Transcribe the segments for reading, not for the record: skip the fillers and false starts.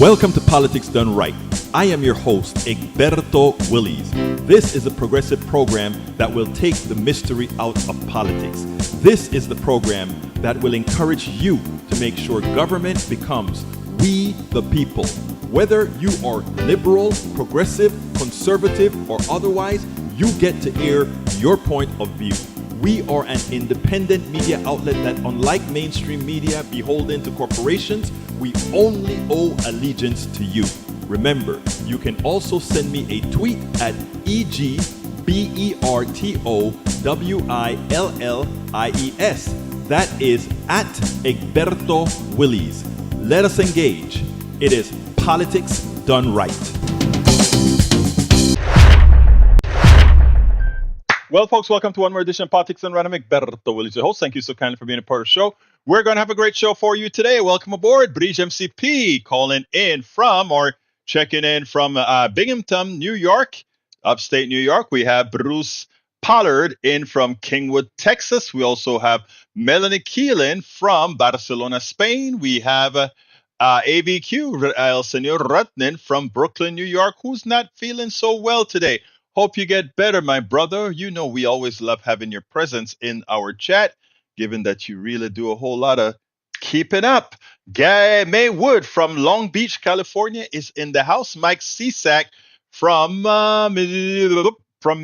Welcome to Politics Done Right. I am your host, Egberto Willies. This is a progressive program that will take the mystery out of politics. This is the program that will encourage you to make sure government becomes we the people. Whether you are liberal, progressive, conservative, or otherwise, you get to air your point of view. We are an independent media outlet that, unlike mainstream media beholden to corporations, we only owe allegiance to you. Remember, you can also send me a tweet at EGBERTOWILLIES. That is at Egberto Willies. Let us engage. It is Politics Done Right. Well, folks, welcome to one more edition of Politics Done Right. I'm Egberto Willies, your host. Thank you so kindly for being a part of the show. We're going to have a great show for you today. Welcome aboard, Bridge MCP, calling in from or checking in from Binghamton, New York, upstate New York. We have Bruce Pollard in from Kingwood, Texas. We also have Melanie Keelan from Barcelona, Spain. We have ABQ, El Senor Rutnan from Brooklyn, New York, who's not feeling so well today. Hope you get better, my brother. You know we always love having your presence in our chat, given that you really do a whole lot of keeping up. Guy Maywood from Long Beach, California is in the house. Mike Cisak from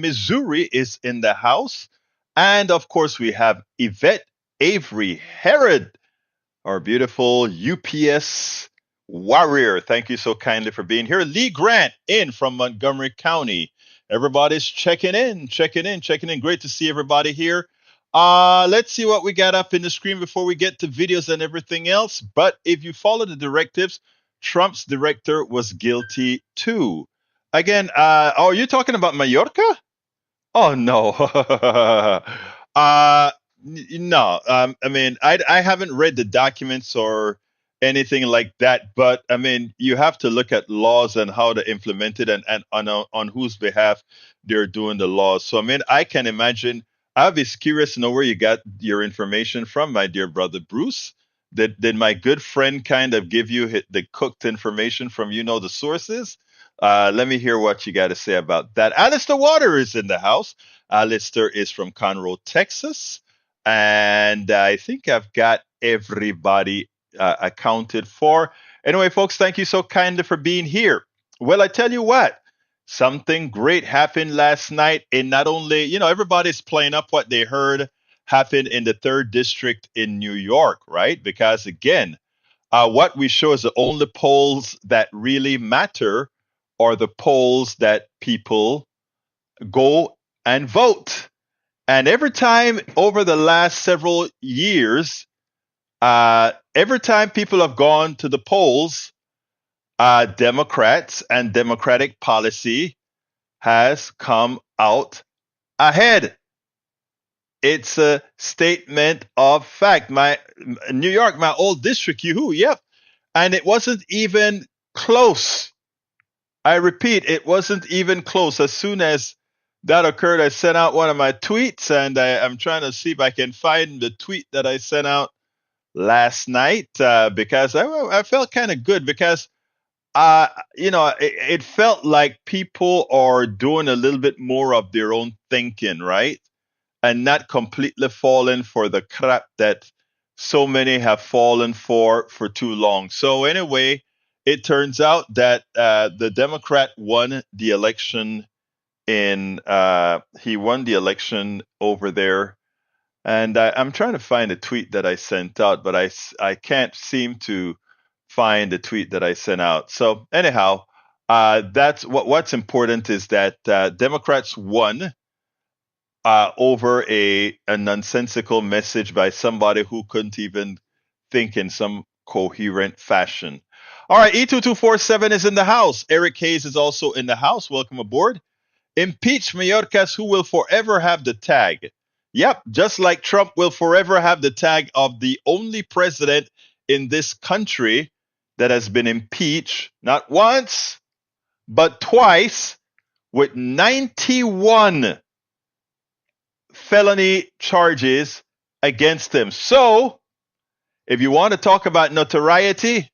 Missouri is in the house. And of course, we have Yvette Avery Herod, our beautiful UPS warrior. Thank you so kindly for being here. Lee Grant in from Montgomery County. Everybody's checking in. Great to see everybody here. Let's see what we got up in the screen before we get to videos and everything else. But if you follow the directives, Trump's director was guilty too. Again, are you talking about Mallorca? Oh, no. No. I mean, I haven't read the documents or anything like that, but I mean, you have to look at laws and how to implement it and on whose behalf they're doing the laws. So, I mean, I can imagine. I'd be curious to know where you got your information from, my dear brother Bruce. Did my good friend kind of give you the cooked information from the sources? Let me hear what you got to say about that. Alistair Water is in the house. Alistair is from Conroe, Texas. And I think I've got everybody accounted for. Anyway, folks, thank you so kindly for being here. Well, I tell you what, something great happened last night. And not only, everybody's playing up what they heard happened in the 3rd district in New York, right? Because again, what we show is the only polls that really matter are the polls that people go and vote. And every time over the last several years, every time people have gone to the polls, Democrats and Democratic policy has come out ahead. It's a statement of fact. My New York, my old district, yep. And it wasn't even close. I repeat, it wasn't even close. As soon as that occurred, I sent out one of my tweets, and I'm trying to see if I can find the tweet that I sent out last night because I felt kind of good because, it felt like people are doing a little bit more of their own thinking, right? And not completely falling for the crap that so many have fallen for too long. So anyway, it turns out that the Democrat won the election he won the election over there. And I'm trying to find a tweet that I sent out, but I can't seem to find the tweet that I sent out. So anyhow, that's what's important is that Democrats won over a nonsensical message by somebody who couldn't even think in some coherent fashion. All right, E2247 is in the house. Eric Hayes is also in the house. Welcome aboard. Impeach Mayorkas, who will forever have the tag. Yep, just like Trump will forever have the tag of the only president in this country that has been impeached, not once, but twice, with 91 felony charges against him. So, if you want to talk about notoriety,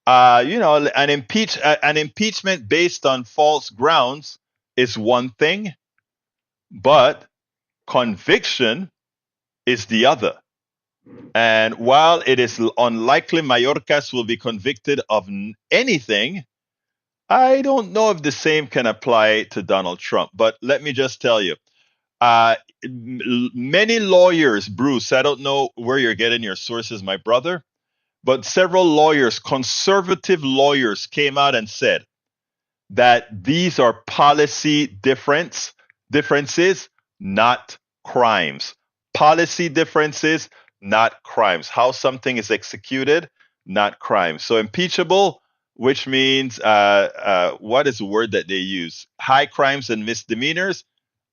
An impeachment based on false grounds is one thing, but conviction is the other. And while it is unlikely Mayorkas will be convicted of anything, I don't know if the same can apply to Donald Trump. But let me just tell you, uh, many lawyers, Bruce, I don't know where you're getting your sources, my brother, but several lawyers, conservative lawyers, came out and said that these are policy differences, not crimes. Policy differences, not crimes. How something is executed, not crimes. So impeachable, which means what is the word that they use? High crimes and misdemeanors.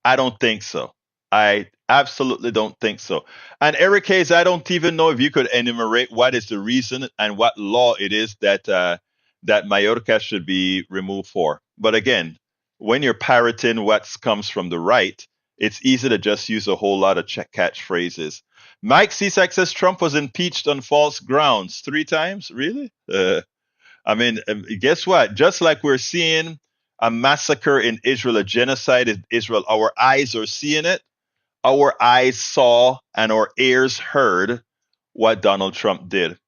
I don't think so. I absolutely don't think so. And Eric Hayes, I don't even know if you could enumerate what is the reason and what law it is that Mallorca should be removed for. But again, when you're parroting what comes from the right, it's easy to just use a whole lot of catchphrases. Mike Cisak says Trump was impeached on false grounds 3 times. Really? Guess what? Just like we're seeing a massacre in Israel, a genocide in Israel, our eyes are seeing it. Our eyes saw and our ears heard what Donald Trump did.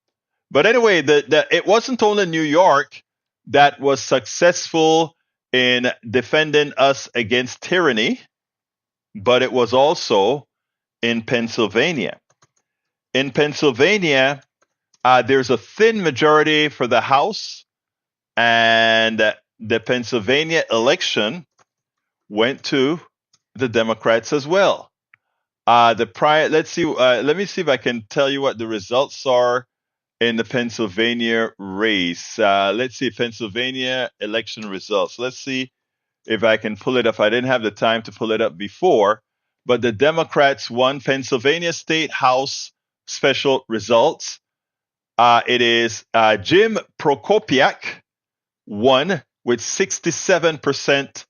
But anyway, it wasn't only New York that was successful in defending us against tyranny, but it was also in Pennsylvania. In Pennsylvania, there's a thin majority for the House, and the Pennsylvania election went to the Democrats as well. Let's see. Let me see if I can tell you what the results are in the Pennsylvania race. Let's see Pennsylvania election results. Let's see if I can pull it up. I didn't have the time to pull it up before, but the Democrats won Pennsylvania State House special results. It is Jim Prokopiak won with 67%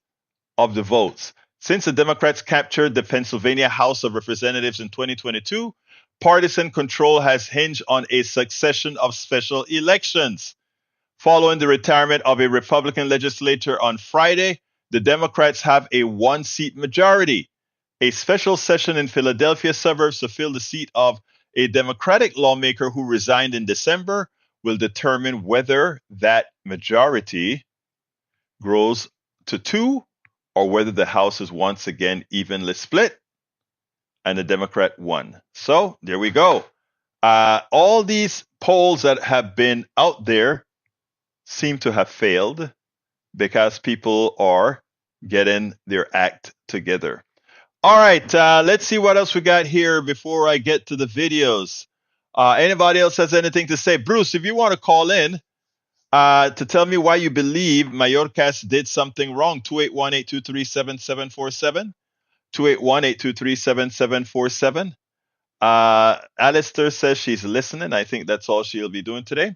of the votes. Since the Democrats captured the Pennsylvania House of Representatives in 2022, partisan control has hinged on a succession of special elections. Following the retirement of a Republican legislator on Friday, the Democrats have a 1-seat majority. A special session in Philadelphia suburbs to fill the seat of a Democratic lawmaker who resigned in December will determine whether that majority grows to 2 or whether the House is once again evenly split and the Democrat won. So there we go. All these polls that have been out there seem to have failed because people are getting their act together. All right, let's see what else we got here before I get to the videos. Anybody else has anything to say? Bruce, if you want to call in to tell me why you believe Mayorkas did something wrong, 281-823-7747. 281-823-7747. Alistair says she's listening. I think that's all she'll be doing today.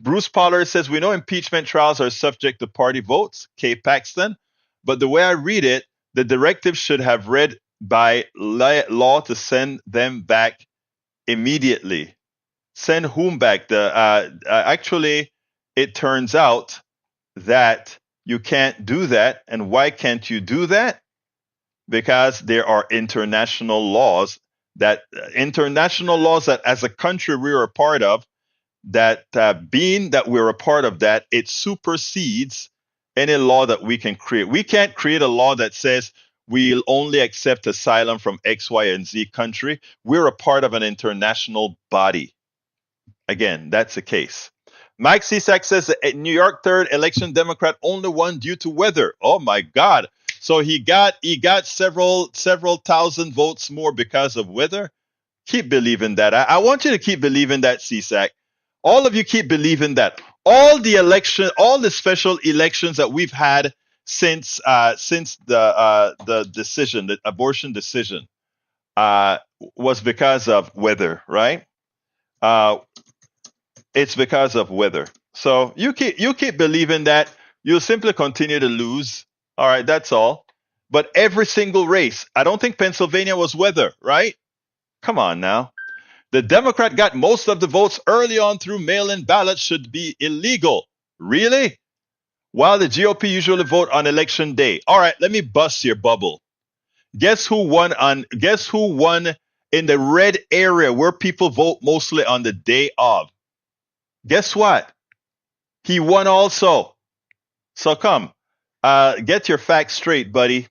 Bruce Pollard says, we know impeachment trials are subject to party votes, Kay Paxton, but the way I read it, the directive should have read by law to send them back immediately. Send whom back? Actually, it turns out that you can't do that. And why can't you do that? Because there are international laws that as a country we are a part of, that being that we're a part of that, it supersedes any law that we can create. We can't create a law that says we'll only accept asylum from X, Y, and Z country. We're a part of an international body. Again, that's the case. Mike Cisak says the New York 3rd election Democrat only won due to weather. Oh my God. So he got several thousand votes more because of weather. Keep believing that. I want you to keep believing that, Cisak. All of you keep believing that. All the special elections that we've had since the decision, the abortion decision, was because of weather, right? It's because of weather. So you keep believing that. You'll simply continue to lose. All right, that's all. But every single race, I don't think Pennsylvania was weather, right? Come on now. The Democrat got most of the votes early on through mail-in ballots should be illegal. Really? While the GOP usually vote on election day. All right, let me bust your bubble. Guess who won in the red area where people vote mostly on the day of? Guess what? He won also. So come, get your facts straight, buddy.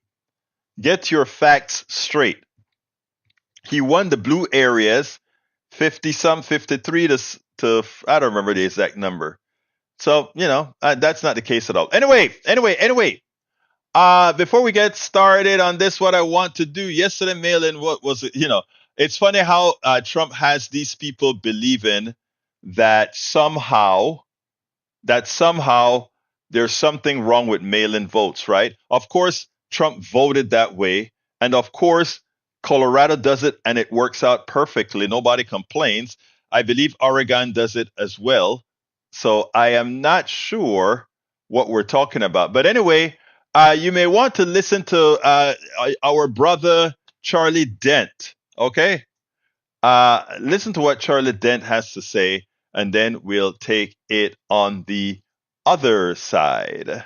Get your facts straight. He won the blue areas, 50 some, 53 to I don't remember the exact number. So, that's not the case at all. Anyway. Before we get started on this, what I want to do yesterday, mail-in, what was it? It's funny how Trump has these people believing that somehow there's something wrong with mail-in votes, right? Of course, Trump voted that way. And of course, Colorado does it and it works out perfectly. Nobody complains. I believe Oregon does it as well. So I am not sure what we're talking about. But anyway, you may want to listen to our brother Charlie Dent. Okay? Listen to what Charlie Dent has to say, and then we'll take it on the other side.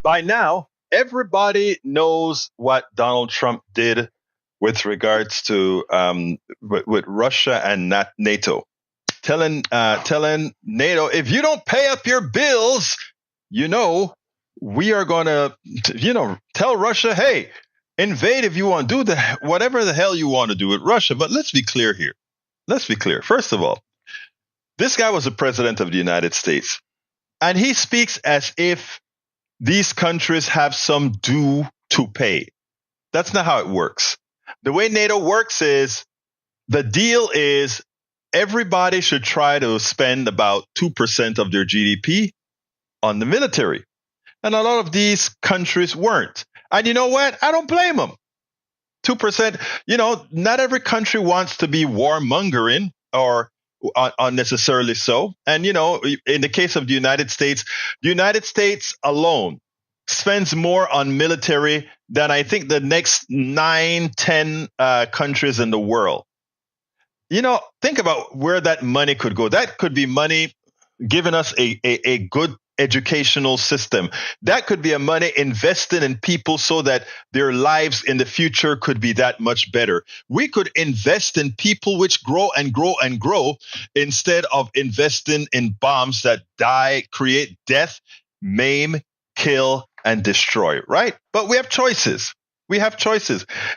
By now, everybody knows what Donald Trump did with regards to with Russia and NATO. Telling NATO, if you don't pay up your bills, we are going to, tell Russia, hey, invade if you want to do whatever the hell you want to do with Russia. But let's be clear here. Let's be clear. First of all, this guy was the president of the United States, and he speaks as if these countries have some due to pay. That's not how it works. The way NATO works is the deal is everybody should try to spend about 2% of their GDP on the military. And a lot of these countries weren't. And you know what? I don't blame them. 2%, not every country wants to be warmongering or unnecessarily so. And, in the case of the United States alone spends more on military than I think the next 9, 10 countries in the world. Think about where that money could go. That could be money giving us a good educational system. That could be a money invested in people so that their lives in the future could be that much better. We could invest in people which grow and grow and grow instead of investing in bombs that die, create death, maim, kill, and destroy, right? But we have choices.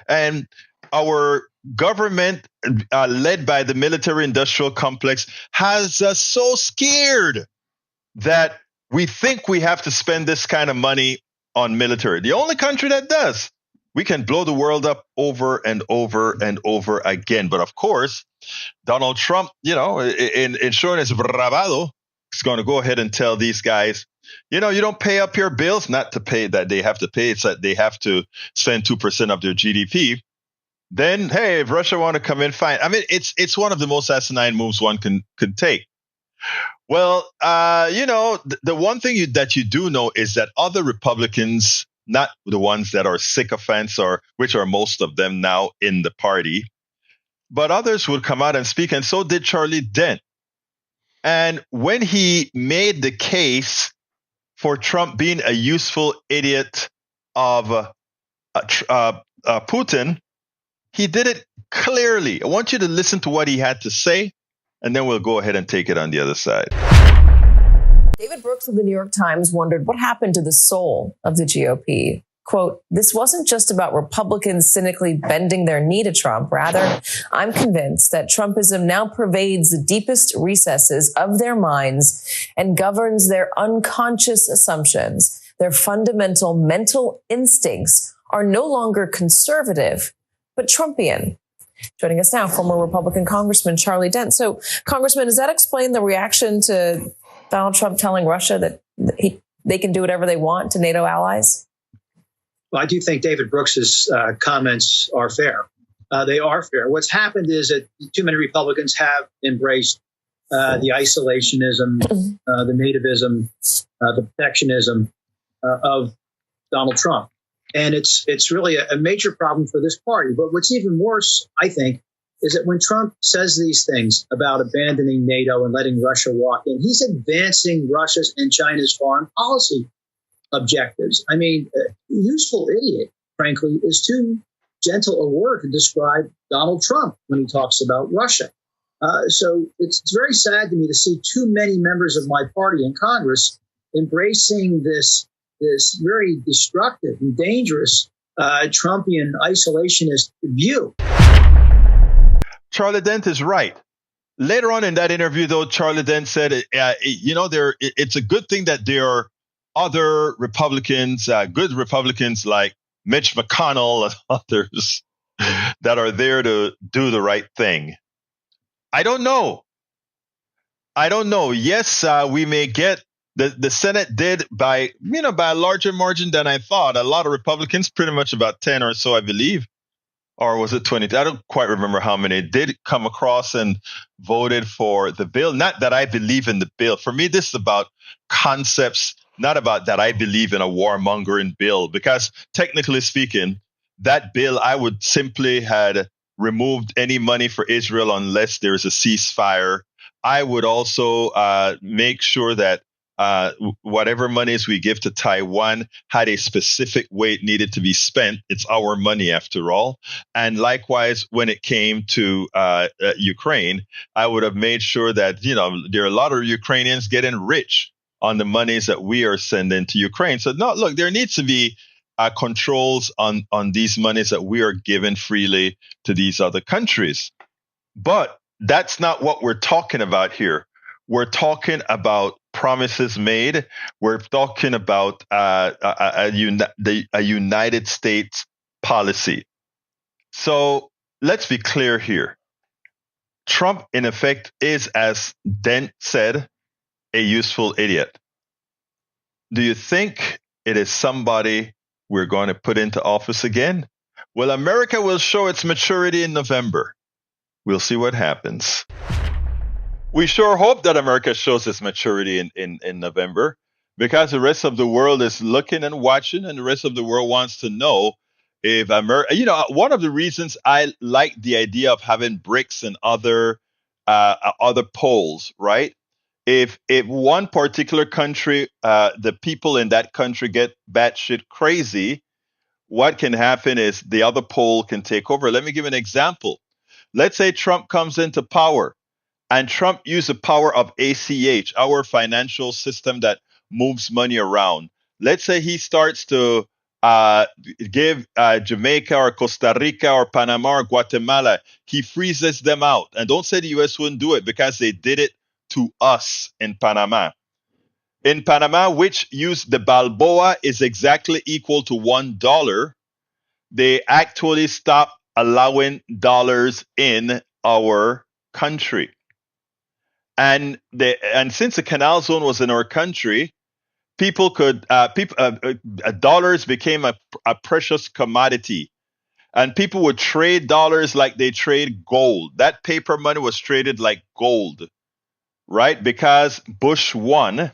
And our government, led by the military-industrial complex, has us so scared that we think we have to spend this kind of money on military. The only country that does. We can blow the world up over and over and over again. But of course, Donald Trump, in showing his bravado, is going to go ahead and tell these guys, you don't pay up your bills, not to pay that they have to pay, it's that they have to spend 2% of their GDP. Then, hey, if Russia want to come in, fine. I mean, it's one of the most asinine moves one can take. Well, the one thing that you do know is that other Republicans, not the ones that are sycophants, or which are most of them now in the party, but others would come out and speak, and so did Charlie Dent. And when he made the case for Trump being a useful idiot of Putin, he did it clearly. I want you to listen to what he had to say, and then we'll go ahead and take it on the other side. David Brooks of the New York Times wondered what happened to the soul of the GOP. Quote, this wasn't just about Republicans cynically bending their knee to Trump. Rather, I'm convinced that Trumpism now pervades the deepest recesses of their minds and governs their unconscious assumptions. Their fundamental mental instincts are no longer conservative, but Trumpian. Joining us now, former Republican Congressman Charlie Dent. So, Congressman, does that explain the reaction to Donald Trump telling Russia that they can do whatever they want to NATO allies? Well, I do think David Brooks's comments are fair. They are fair. What's happened is that too many Republicans have embraced the isolationism, the nativism, the protectionism of Donald Trump. And it's really a major problem for this party. But what's even worse, I think, is that when Trump says these things about abandoning NATO and letting Russia walk in, he's advancing Russia's and China's foreign policy objectives. I mean, useful idiot, frankly, is too gentle a word to describe Donald Trump when he talks about Russia. So it's very sad to me to see too many members of my party in Congress embracing this very destructive and dangerous Trumpian isolationist view. Charlie Dent is right. Later on in that interview, though, Charlie Dent said, it's a good thing that there are other Republicans, good Republicans like Mitch McConnell and others that are there to do the right thing. I don't know. Yes, we may get the Senate did by a larger margin than I thought. A lot of Republicans, pretty much about 10 or so, I believe. Or was it 20? I don't quite remember how many did come across and voted for the bill. Not that I believe in the bill. For me, this is about concepts, not about that I believe in a warmongering bill. Because technically speaking, that bill, I would simply had removed any money for Israel unless there's a ceasefire. I would also make sure that whatever monies we give to Taiwan had a specific way it needed to be spent. It's our money after all. And likewise, when it came to Ukraine, I would have made sure that, there are a lot of Ukrainians getting rich on the monies that we are sending to Ukraine. So no, look, there needs to be controls on these monies that we are giving freely to these other countries. But that's not what we're talking about here. We're talking about promises made. We're talking about a United States policy. So let's be clear here. Trump, in effect, is, as Dent said, a useful idiot. Do you think it is somebody we're going to put into office again? Well, America will show its maturity in November. We'll see what happens. We sure hope that America shows its maturity in November, because the rest of the world is looking and watching, and the rest of the world wants to know if America, one of the reasons I like the idea of having BRICS and other polls, right? If one particular country, the people in that country get batshit crazy, what can happen is the other pole can take over. Let me give an example. Let's say Trump comes into power. And Trump used the power of ACH, our financial system that moves money around. Let's say he starts to give Jamaica or Costa Rica or Panama or Guatemala, he freezes them out. And don't say the US wouldn't do it, because they did it to us in Panama. In Panama, which used the Balboa is exactly equal to $1, they actually stopped allowing dollars in our country. And since the canal zone was in our country, dollars became a precious commodity, and people would trade dollars like they trade gold. That paper money was traded like gold, right? Because Bush 1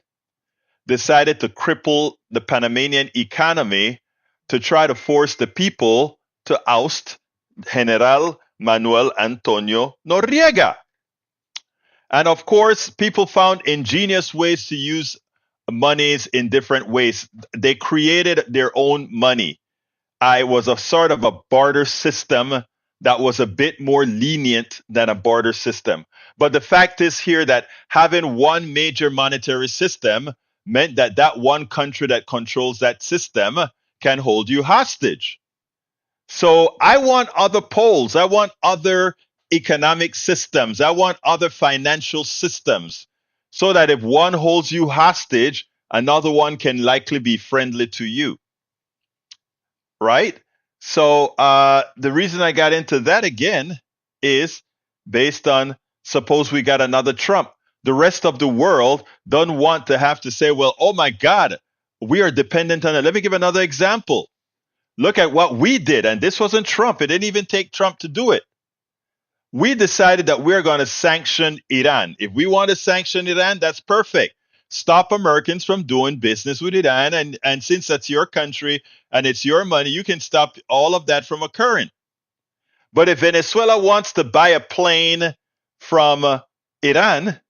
decided to cripple the Panamanian economy to try to force the people to oust General Manuel Antonio Noriega. And of course, people found ingenious ways to use monies in different ways. They created their own money. I was a sort of a barter system that was a bit more lenient than a barter system. But the fact is here that having one major monetary system meant that that one country that controls that system can hold you hostage. So I want other poles. I want other economic systems. I want other financial systems, so that if one holds you hostage, another one can likely be friendly to you. Right? So the reason I got into that again is based on, suppose we got another Trump. The rest of the world don't want to have to say, well, oh my God, we are dependent on it. Let me give another example. Look at what we did. And this wasn't Trump. It didn't even take Trump to do it. We decided that we're going to sanction Iran. If we want to sanction Iran, that's perfect. Stop Americans from doing business with Iran. And since that's your country and it's your money, you can stop all of that from occurring. But if Venezuela wants to buy a plane from Iran,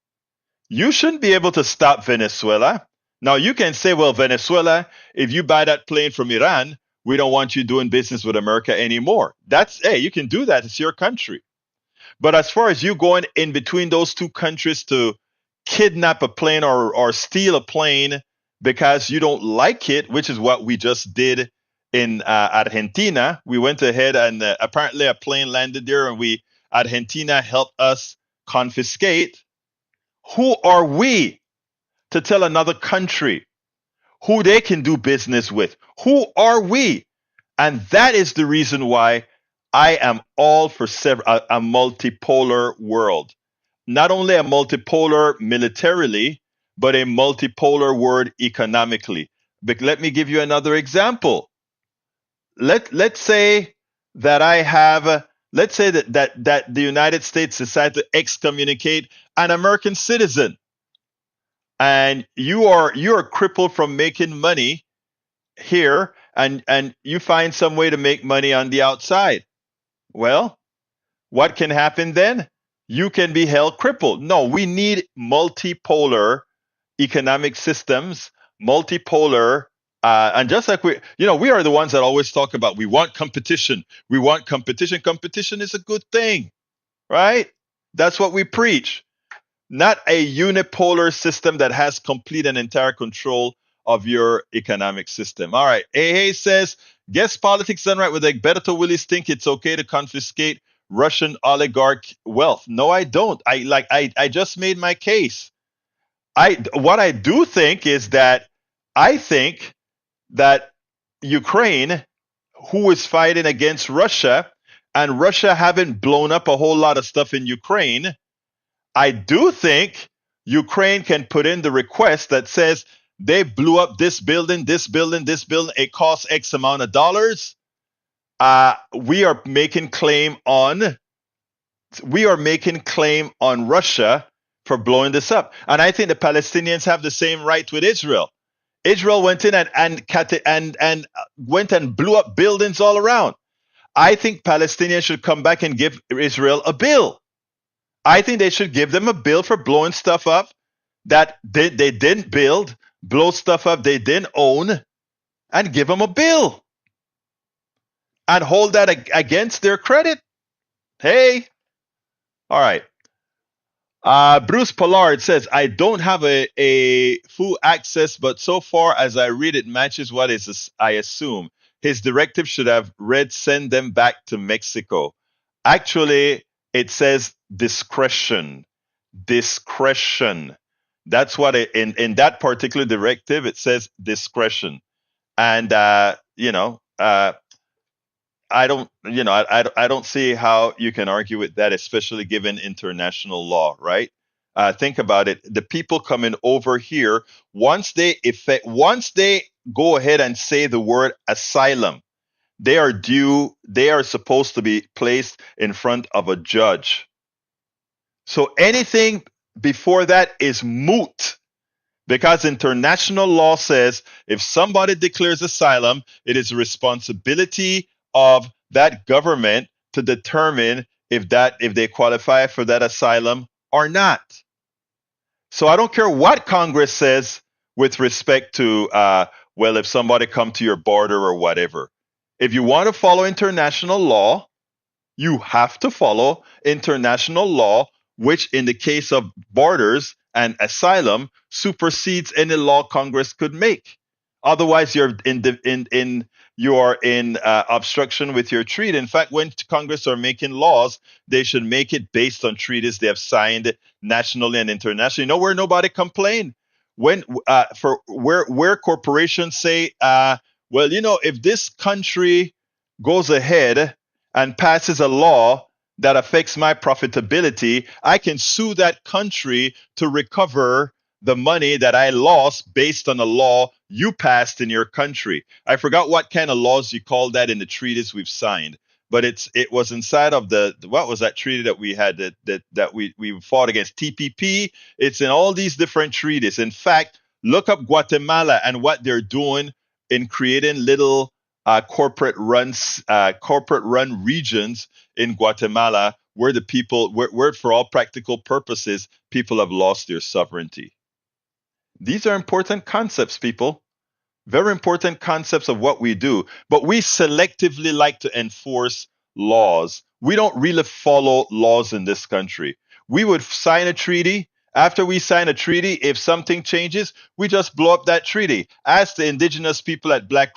you shouldn't be able to stop Venezuela. Now, you can say, well, Venezuela, if you buy that plane from Iran, we don't want you doing business with America anymore. Hey, you can do that. It's your country. But as far as you going in between those two countries to kidnap a plane or steal a plane because you don't like it, which is what we just did in Argentina. We went ahead and apparently a plane landed there, and Argentina helped us confiscate. Who are we to tell another country who they can do business with? Who are we? And that is the reason why I am all for a multipolar world. Not only a multipolar militarily, but a multipolar world economically. But let me give you another example. Let's say that I have let's say that the United States decide to excommunicate an American citizen, and you're crippled from making money here, and you find some way to make money on the outside. Well, what can happen then? You can be held crippled. No, we need multipolar economic systems, multipolar, and just like we are the ones that always talk about we want competition. We want competition. Competition is a good thing, right? That's what we preach. Not a unipolar system that has complete and entire control of your economic system. All right. AA says, guess politics done right with Egberto Willis think it's okay to confiscate Russian oligarch wealth. No, I don't. I just made my case. What I do think is that I think that Ukraine, who is fighting against Russia, and Russia haven't blown up a whole lot of stuff in Ukraine, I do think Ukraine can put in the request that says they blew up this building, this building, this building. It costs X amount of dollars. We are making claim on Russia for blowing this up, and I think the Palestinians have the same right with Israel. Israel went in and went and blew up buildings all around. I think Palestinians should come back and give Israel a bill. I think they should give them a bill for blowing stuff up that they didn't build, blow stuff up they didn't own, and give them a bill and hold that against their credit. Hey, all right. Bruce Pollard says, I don't have a full access, but so far as I read it matches what I assume. His directive should have read send them back to Mexico. Actually, it says discretion. Discretion. That's what in that particular directive, it says discretion. And, I don't see how you can argue with that, especially given international law, right? Think about it. The people coming over here, once they go ahead and say the word asylum, they are supposed to be placed in front of a judge. So anything before that is moot. Because international law says if somebody declares asylum, it is the responsibility of that government to determine if they qualify for that asylum or not. So I don't care what Congress says with respect to if somebody come to your border or whatever. If you want to follow international law, you have to follow international law, which in the case of borders and asylum supersedes any law Congress could make. Otherwise, you're in obstruction with your treaty. In fact, when Congress are making laws, they should make it based on treaties they have signed nationally and internationally. Where nobody complain when where corporations say, if this country goes ahead and passes a law that affects my profitability, I can sue that country to recover the money that I lost based on a law you passed in your country. I forgot what kind of laws you call that in the treaties we've signed, but it was inside of what was that treaty that we had that we fought against, TPP. It's in all these different treaties. In fact, look up Guatemala and what they're doing in creating little corporate run regions in Guatemala where the people, where for all practical purposes, people have lost their sovereignty. These are important concepts, people. Very important concepts of what we do. But we selectively like to enforce laws. We don't really follow laws in this country. We would sign a treaty. After we sign a treaty, if something changes, we just blow up that treaty. Ask the indigenous people at the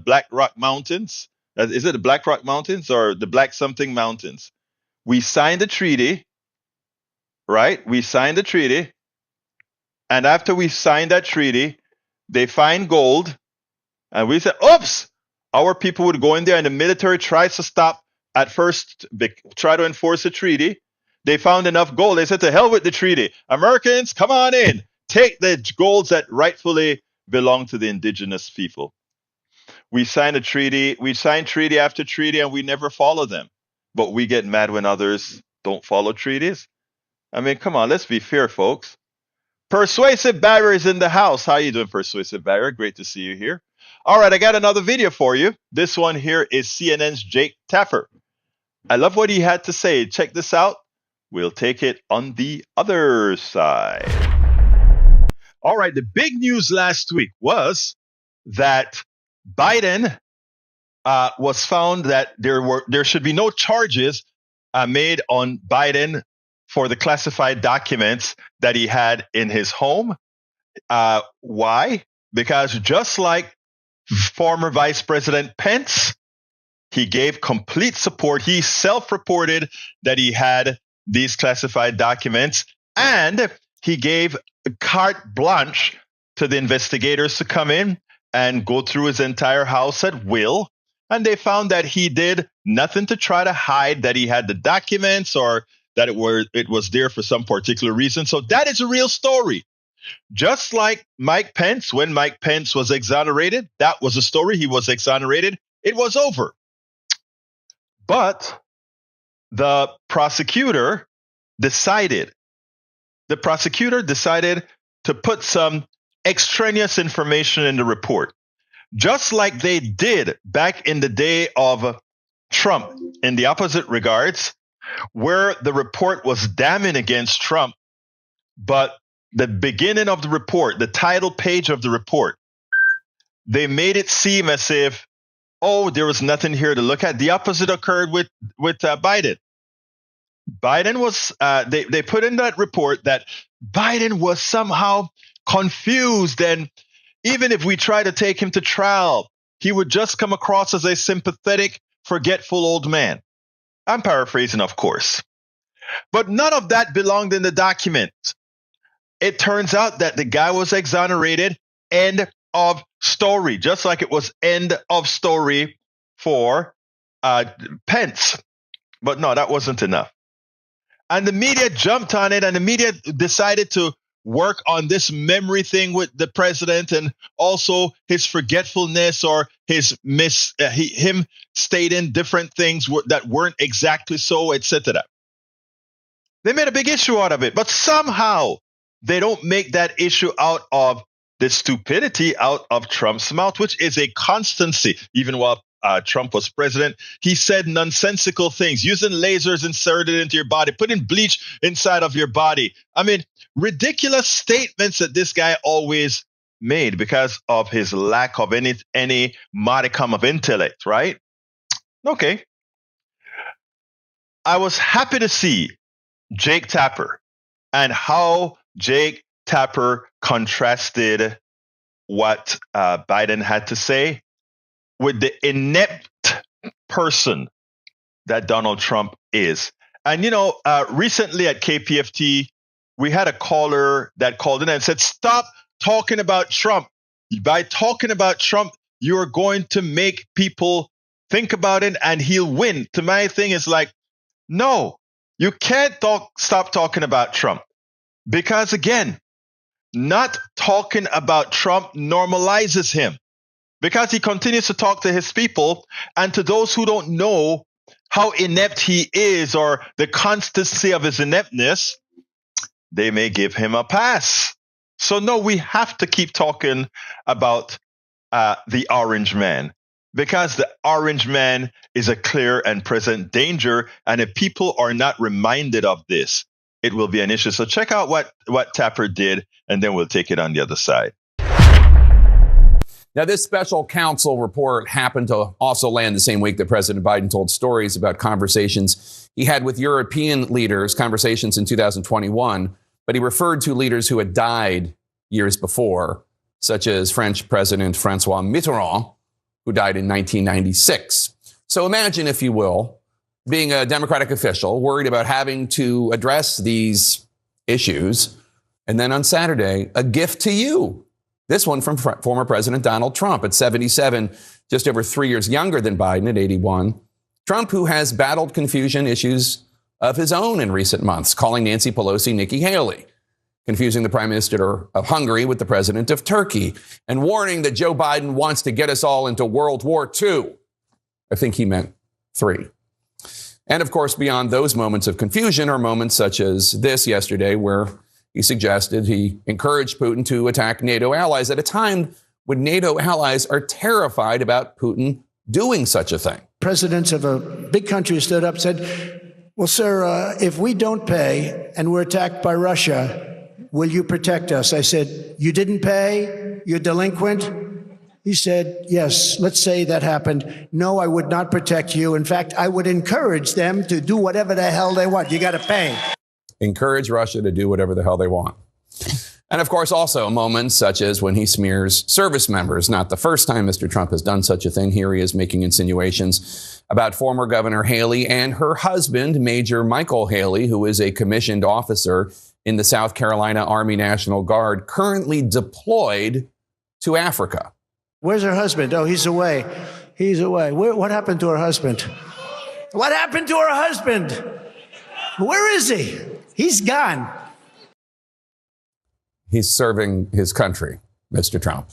Black Rock Mountains. Is it the Black Rock Mountains or the Black something mountains? We signed the treaty, right? We signed the treaty. And after we signed that treaty, they find gold. And we said, oops, our people would go in there and the military tries to stop at first, try to enforce the treaty. They found enough gold. They said, to hell with the treaty. Americans, come on in. Take the golds that rightfully belong to the indigenous people. We signed a treaty. We signed treaty after treaty and we never follow them. But we get mad when others don't follow treaties. I mean, come on, let's be fair, folks. Persuasive Barrier is in the house. How you doing, Persuasive Barrier? Great to see you here. All right, I got another video for you. This one here is CNN's Jake Tapper. I love what he had to say. Check this out. We'll take it on the other side. All right, the big news last week was that Biden was found that there should be no charges made on Biden for the classified documents that he had in his home. Why? Because just like former Vice President Pence, he gave complete support. He self-reported that he had these classified documents, and he gave carte blanche to the investigators to come in and go through his entire house at will. And they found that he did nothing to try to hide that he had the documents or that it was there for some particular reason. So that is a real story. Just like Mike Pence, when Mike Pence was exonerated, that was a story. He was exonerated. It was over. But the prosecutor decided to put some extraneous information in the report, just like they did back in the day of Trump in the opposite regards, where the report was damning against Trump, but the beginning of the report, the title page of the report, they made it seem as if, oh, there was nothing here to look at. The opposite occurred with Biden. Biden was, they put in that report that Biden was somehow confused, and even if we try to take him to trial, he would just come across as a sympathetic, forgetful old man. I'm paraphrasing, of course. But none of that belonged in the document. It turns out that the guy was exonerated. End of story. Just like it was end of story for Pence. But no, that wasn't enough. And the media jumped on it, and the media decided to work on this memory thing with the president, and also his forgetfulness or his him stating different things that weren't exactly so, etc. They made a big issue out of it, but somehow they don't make that issue out of the stupidity out of Trump's mouth, which is a constancy. Even while Trump was president, he said nonsensical things, using lasers inserted into your body, putting bleach inside of your body. I mean, ridiculous statements that this guy always made because of his lack of any modicum of intellect, right? Okay. I was happy to see Jake Tapper and how Jake Tapper contrasted what Biden had to say with the inept person that Donald Trump is. And, recently at KPFT, we had a caller that called in and said, stop talking about Trump. By talking about Trump, you are going to make people think about it and he'll win. To my thing is like, no, you can't stop talking about Trump. Because again, not talking about Trump normalizes him. Because he continues to talk to his people, and to those who don't know how inept he is or the constancy of his ineptness, they may give him a pass. So no, we have to keep talking about the orange man, because the orange man is a clear and present danger. And if people are not reminded of this, it will be an issue. So check out what Tapper did, and then we'll take it on the other side. Now, this special counsel report happened to also land the same week that President Biden told stories about conversations he had with European leaders, conversations in 2021, but he referred to leaders who had died years before, such as French President Francois Mitterrand, who died in 1996. So imagine, if you will, being a Democratic official worried about having to address these issues, and then on Saturday, a gift to you. This one from former President Donald Trump at 77, just over 3 years younger than Biden at 81. Trump, who has battled confusion issues of his own in recent months, calling Nancy Pelosi Nikki Haley, confusing the Prime Minister of Hungary with the President of Turkey, and warning that Joe Biden wants to get us all into World War II. I think he meant 3. And of course, beyond those moments of confusion are moments such as this yesterday, where he suggested he encouraged Putin to attack NATO allies at a time when NATO allies are terrified about Putin doing such a thing. Presidents of a big country stood up and said, well, sir, if we don't pay and we're attacked by Russia, will you protect us? I said, you didn't pay? You're delinquent? He said, yes, let's say that happened. No, I would not protect you. In fact, I would encourage them to do whatever the hell they want. You got to pay. Encourage Russia to do whatever the hell they want. And of course, also moments such as when he smears service members. Not the first time Mr. Trump has done such a thing. Here he is making insinuations about former Governor Haley and her husband, Major Michael Haley, who is a commissioned officer in the South Carolina Army National Guard, currently deployed to Africa. Where's her husband? Oh, he's away. He's away. What happened to her husband? What happened to her husband? Where is he? He's gone. He's serving his country, Mr. Trump.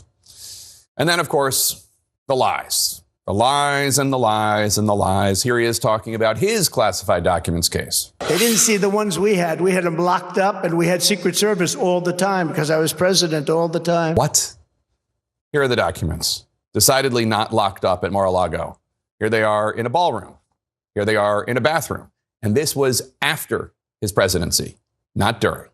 And then, of course, the lies. The lies and the lies and the lies. Here he is talking about his classified documents case. They didn't see the ones we had. We had them locked up, and we had Secret Service all the time because I was president all the time. What? Here are the documents. Decidedly not locked up at Mar-a-Lago. Here they are in a ballroom. Here they are in a bathroom. And this was after his presidency, not during.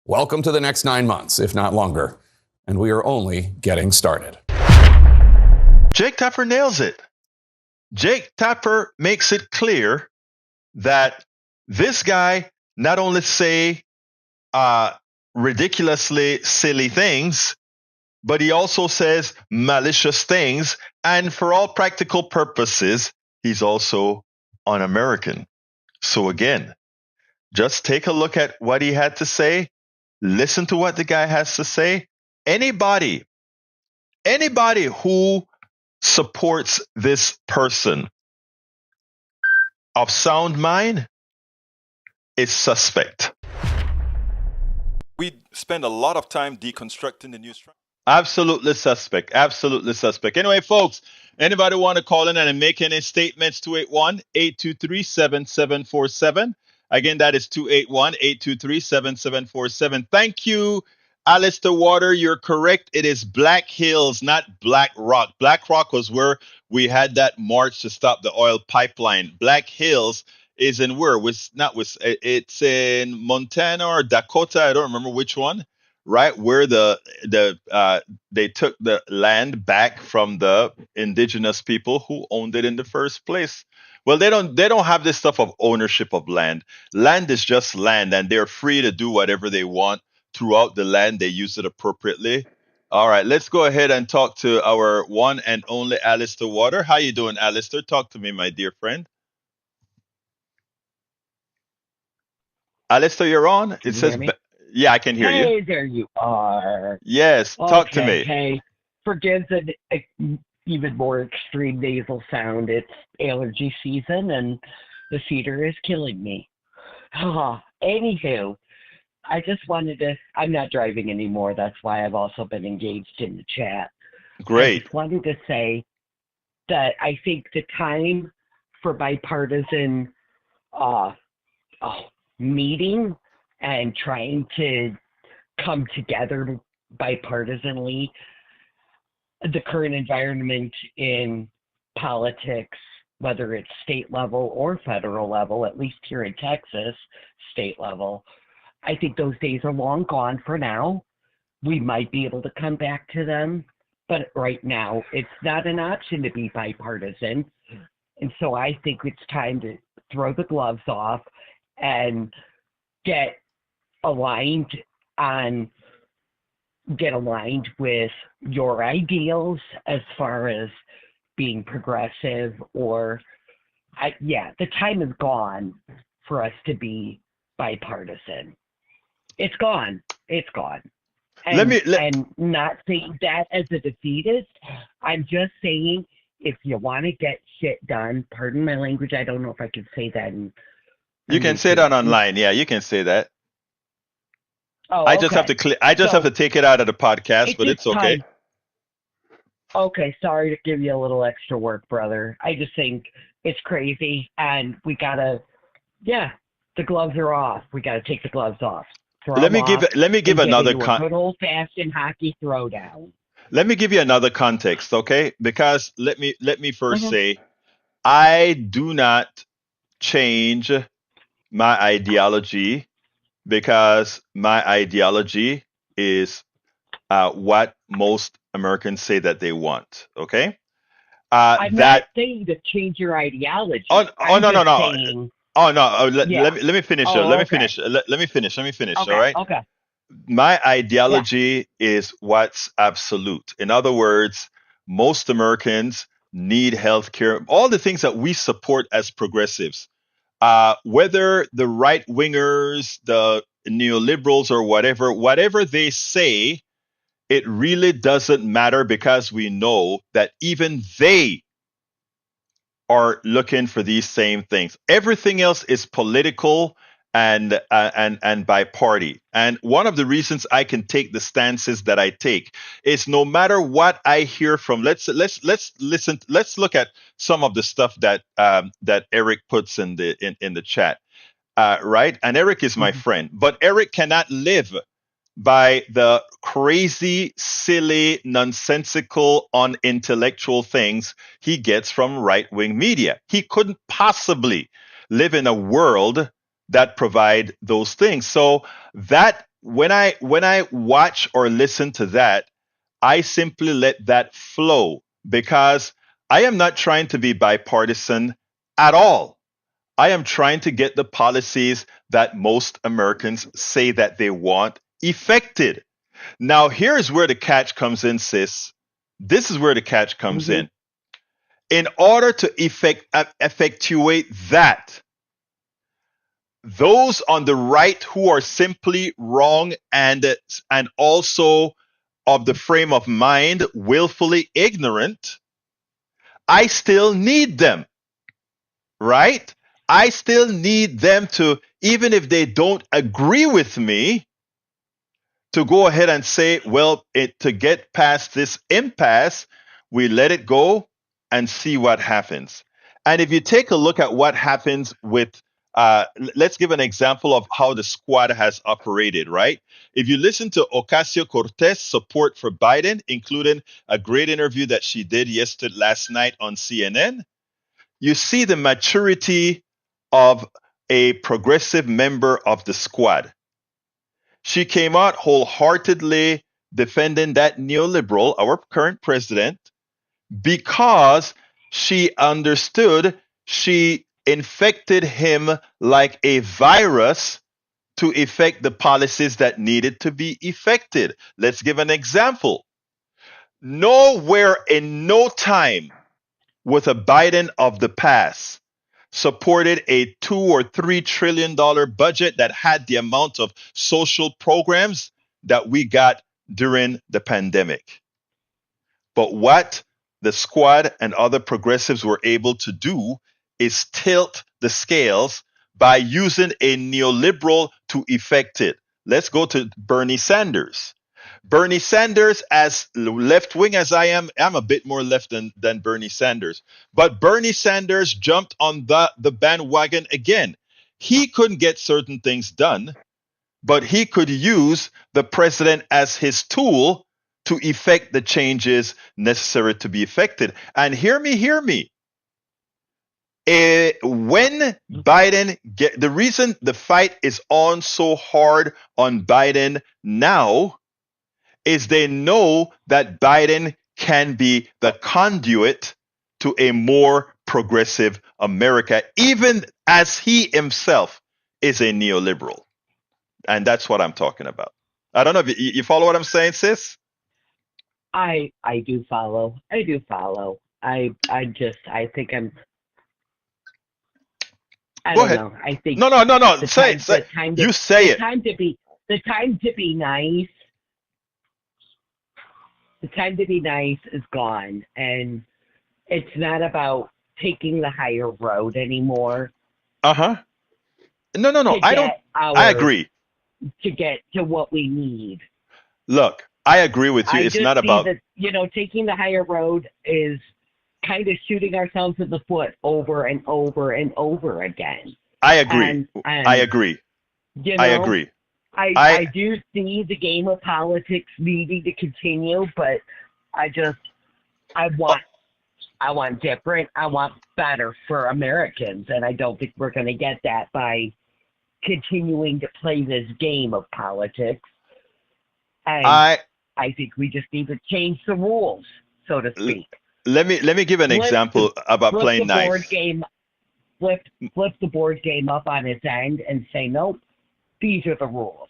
Welcome to the next 9 months, if not longer. And we are only getting started. Jake Tapper nails it. Jake Tapper makes it clear that this guy not only say ridiculously silly things, but he also says malicious things. And for all practical purposes, he's also un-American. So again, just take a look at what he had to say. Listen to what the guy has to say. Anybody who supports this person of sound mind is suspect. We spend a lot of time deconstructing the news. Absolutely suspect. Absolutely suspect. Anyway, folks, anybody want to call in and make any statements? 281-823-7747. Again, that is 281-823-7747. Thank you, Alistair Water. You're correct. It is Black Hills, not Black Rock. Black Rock was where we had that march to stop the oil pipeline. Black Hills is in where? It's in Montana or Dakota. I don't remember which one. Right where they took the land back from the indigenous people who owned it in the first place. Well, they don't have this stuff of ownership of land. Land is just land, and they're free to do whatever they want throughout the land. They use it appropriately. All right, let's go ahead and talk to our one and only Alistair Water. How you doing, Alistair? Talk to me, my dear friend. Alistair, you're on. It says. Yeah, I can hear you. Hey, there you are. Yes, talk to me. Hey, forgive the even more extreme nasal sound. It's allergy season, and the cedar is killing me. Anywho, I just wanted to, I'm not driving anymore. That's why I've also been engaged in the chat. Great. I just wanted to say that I think the time for bipartisan meeting and trying to come together bipartisanly the current environment in politics, whether it's state level or federal level, at least here in Texas, state level, I think those days are long gone for now. We might be able to come back to them, but right now it's not an option to be bipartisan. And so I think it's time to throw the gloves off and get aligned with your ideals as far as being progressive the time is gone for us to be bipartisan. It's gone. And, and not saying that as a defeatist. I'm just saying if you want to get shit done, pardon my language, I don't know if I can say that. You can say that online. Yeah, you can say that. Oh, I just have to have to take it out of the podcast, but it's okay. Time. Okay, sorry to give you a little extra work, brother. I just think it's crazy, and we gotta, the gloves are off. We gotta take the gloves off. Let me give another good old fashioned hockey throwdown. Let me give you another context, okay? Because let me first say, I do not change my ideology because my ideology is what most Americans say that they want. Okay. I'm not saying to change your ideology. No. Saying, let me finish. Let me finish. Let me finish. Okay, all right. Okay. My ideology is what's absolute. In other words, most Americans need health care, all the things that we support as progressives. Whether the right wingers, the neoliberals, or whatever they say, it really doesn't matter because we know that even they are looking for these same things. Everything else is political and by party. And one of the reasons I can take the stances that I take is no matter what I hear from. Let's listen. Let's look at some of the stuff that that Eric puts in the chat. Right, and Eric is my friend, but Eric cannot live by the crazy, silly, nonsensical, unintellectual things he gets from right-wing media. He couldn't possibly live in a world that provide those things. So that when I watch or listen to that, I simply let that flow because I am not trying to be bipartisan at all. I am trying to get the policies that most Americans say that they want effected. Now, here's where the catch comes in, sis. This is where the catch comes in. In order to effectuate that, those on the right who are simply wrong and also of the frame of mind willfully ignorant, I still need them, right? I still need them to, even if they don't agree with me, to go ahead and say, well, to get past this impasse, we let it go and see what happens. And if you take a look at what happens with, let's give an example of how the squad has operated, right? If you listen to Ocasio-Cortez support for Biden, including a great interview that she did last night on CNN, you see the maturity of a progressive member of the squad. She came out wholeheartedly defending that neoliberal, our current president, because she understood she infected him like a virus to effect the policies that needed to be effected. Let's give an example. Nowhere in no time with a Biden of the past supported a $2 or $3 trillion budget that had the amount of social programs that we got during the pandemic. But what the squad and other progressives were able to do is tilt the scales by using a neoliberal to effect it. Let's go to Bernie Sanders. Bernie Sanders, as left wing as I am, I'm a bit more left than Bernie Sanders. But Bernie Sanders jumped on the bandwagon again. He couldn't get certain things done, but he could use the president as his tool to effect the changes necessary to be effected. And hear me. When Biden the reason the fight is on so hard on Biden now is they know that Biden can be the conduit to a more progressive America, even as he himself is a neoliberal. And that's what I'm talking about. I don't know if you follow what I'm saying, sis? I do follow. I do follow. I think I Go don't ahead. know. I think No. the Say time it. Say the time to you say the it. time to be the time to be nice the time to be nice is gone, and it's not about taking the higher road anymore Uh-huh. No. to I don't. get I our agree. to get to what we need. Look, I agree with you. I It's just not see about. that, taking the higher road is kind of shooting ourselves in the foot over and over and over again. I agree. I And agree. you I know, agree. I do see the game of politics needing to continue, but I Oh, want different. I want better for Americans, and I don't think we're going to get that by continuing to play this game of politics. And I I think we just need to change the rules, so to l- speak. let me give an Flip the example about flip the playing board nice. game, flip the board game up on its end, and say, nope, these are the rules.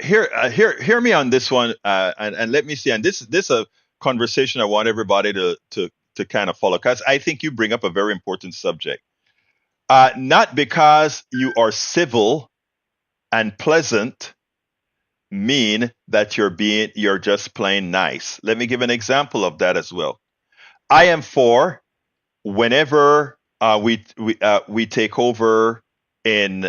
Hear me on this one, and let me see. And this a conversation I want everybody to kind of follow, because I think you bring up a very important subject. Not because you are civil and pleasant mean that you're just plain nice. Let me give an example of that as well. I am for whenever we take over in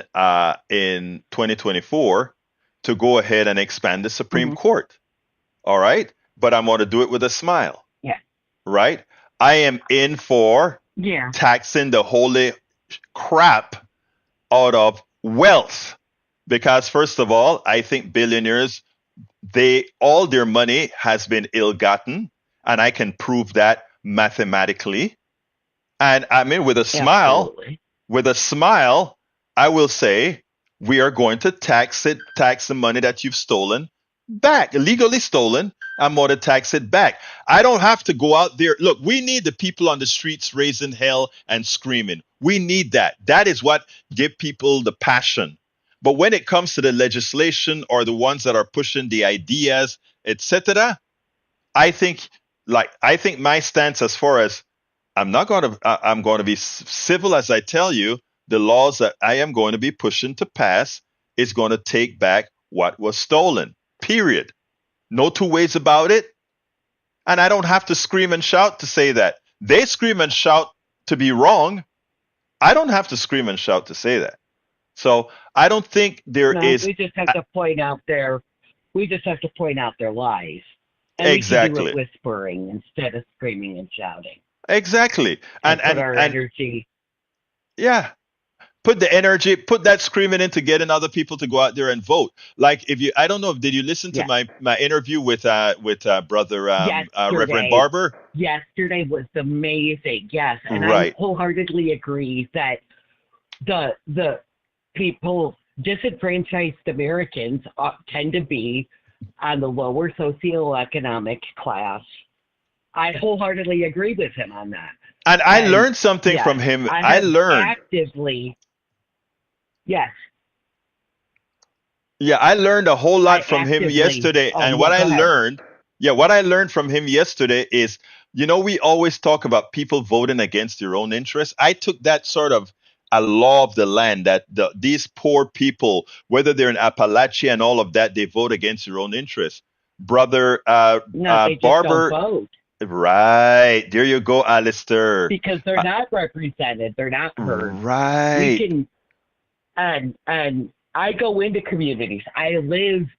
2024 to go ahead and expand the Supreme Hmm. Court. All right, but I'm going to do it with a smile. Yeah. Right? I am in for Yeah. taxing the holy crap out of wealth, because first of all, I think billionaires, they all their money has been ill-gotten, and I can prove that mathematically. And I mean, Absolutely. with a smile, I will say we are going to tax the money that you've stolen back, legally stolen. I'm going to tax it back. I don't have to go out there. Look, we need the people on the streets raising hell and screaming. We need that. That is what give people the passion. But when it comes to the legislation or the ones that are pushing the ideas, etc., I think I think my stance as far as I'm going to be civil as I tell you the laws that I am going to be pushing to pass is going to take back what was stolen. Period. No two ways about it. And I don't have to scream and shout to say that. They scream and shout to be wrong. I don't have to scream and shout to say that. So I don't think there No, is we just have to point out their lies. And we can do it exactly, whispering instead of screaming and shouting, exactly, and put our and energy. yeah, put the energy, put that screaming into getting other people to go out there and vote. Like if you, I don't know, did you listen to Yeah. my interview with brother Reverend Yesterday, Barber? yesterday was amazing. Yes, and I Right. wholeheartedly agree that the people, disenfranchised Americans, tend to be on the lower socioeconomic class. I wholeheartedly agree with him on that. And I And learned something yes, from him. I I have learned. actively, yes, Yeah, I learned a whole I lot from him actively, yesterday. oh, And no, what I go ahead. learned, yeah, what I learned from him yesterday is, we always talk about people voting against their own interests. I took that sort of a law of the land that these poor people, whether they're in Appalachia and all of that, they vote against their own interests. Brother No, they just don't Barber, vote right. There you go, Alistair. because they're Uh, not represented. They're not heard. We right. can, and I go into communities. I lived